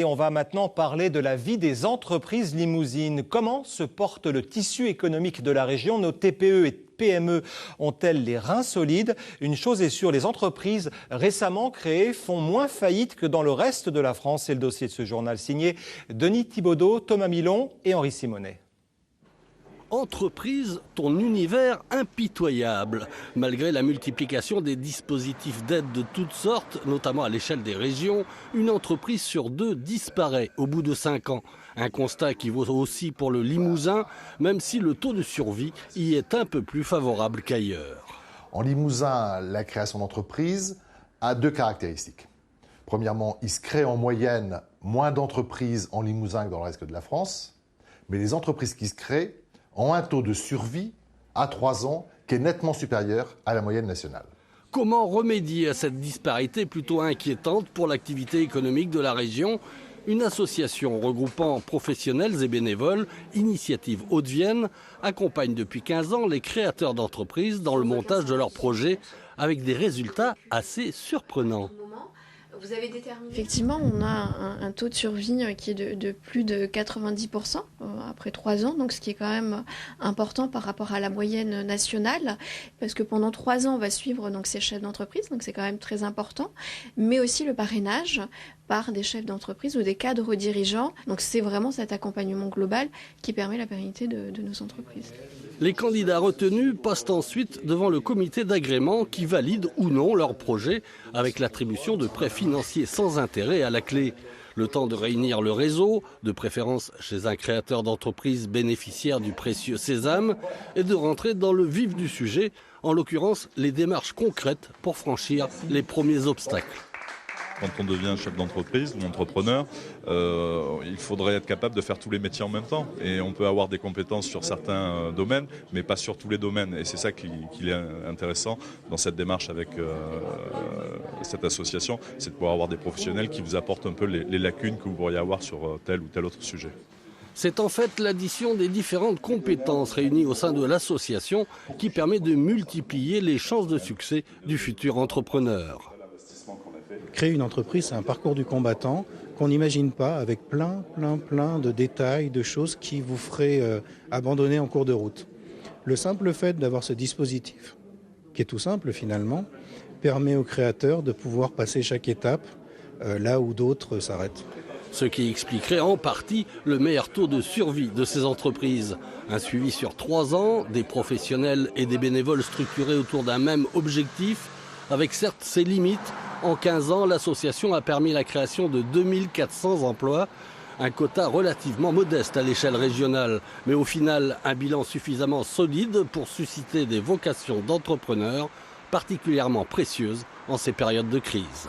Et on va maintenant parler de la vie des entreprises limousines. Comment se porte le tissu économique de la région? Nos TPE et PME ont-elles les reins solides? Une chose est sûre, les entreprises récemment créées font moins faillite que dans le reste de la France. C'est le dossier de ce journal signé Denis Thibaudot, Thomas Milon et Henri Simonet. Entreprise, ton univers impitoyable. Malgré la multiplication des dispositifs d'aide de toutes sortes, notamment à l'échelle des régions, une entreprise sur deux disparaît au bout de 5 ans. Un constat qui vaut aussi pour le Limousin, même si le taux de survie y est un peu plus favorable qu'ailleurs. En Limousin, la création d'entreprise a 2 caractéristiques. Premièrement, il se crée en moyenne moins d'entreprises en Limousin que dans le reste de la France, mais les entreprises qui se créent ont un taux de survie à 3 ans qui est nettement supérieur à la moyenne nationale. Comment remédier à cette disparité plutôt inquiétante pour l'activité économique de la région? Une association regroupant professionnels et bénévoles, Initiative Hauts-de-Vienne, accompagne depuis 15 ans les créateurs d'entreprises dans le montage de leurs projets avec des résultats assez surprenants. Vous avez déterminé... Effectivement, on a un taux de survie qui est de plus de 90% après 3 ans, donc ce qui est quand même important par rapport à la moyenne nationale, parce que pendant 3 ans, on va suivre donc, ces chefs d'entreprise, donc c'est quand même très important, mais aussi le parrainage par des chefs d'entreprise ou des cadres dirigeants. Donc c'est vraiment cet accompagnement global qui permet la pérennité de nos entreprises. Les candidats retenus passent ensuite devant le comité d'agrément qui valide ou non leur projet avec l'attribution de prêts financiers sans intérêt à la clé. Le temps de réunir le réseau, de préférence chez un créateur d'entreprise bénéficiaire du précieux Sésame, et de rentrer dans le vif du sujet, en l'occurrence les démarches concrètes pour franchir les premiers obstacles. Quand on devient chef d'entreprise ou entrepreneur, il faudrait être capable de faire tous les métiers en même temps. Et on peut avoir des compétences sur certains domaines, mais pas sur tous les domaines. Et c'est ça qui est intéressant dans cette démarche avec cette association, c'est de pouvoir avoir des professionnels qui vous apportent un peu les lacunes que vous pourriez avoir sur tel ou tel autre sujet. C'est en fait l'addition des différentes compétences réunies au sein de l'association qui permet de multiplier les chances de succès du futur entrepreneur. Créer une entreprise, c'est un parcours du combattant qu'on n'imagine pas, avec plein de détails, de choses qui vous feraient abandonner en cours de route. Le simple fait d'avoir ce dispositif, qui est tout simple finalement, permet aux créateurs de pouvoir passer chaque étape là où d'autres s'arrêtent. Ce qui expliquerait en partie le meilleur taux de survie de ces entreprises. Un suivi sur 3 ans, des professionnels et des bénévoles structurés autour d'un même objectif, avec certes ses limites. En 15 ans, l'association a permis la création de 2400 emplois, un quota relativement modeste à l'échelle régionale, mais au final un bilan suffisamment solide pour susciter des vocations d'entrepreneurs particulièrement précieuses en ces périodes de crise.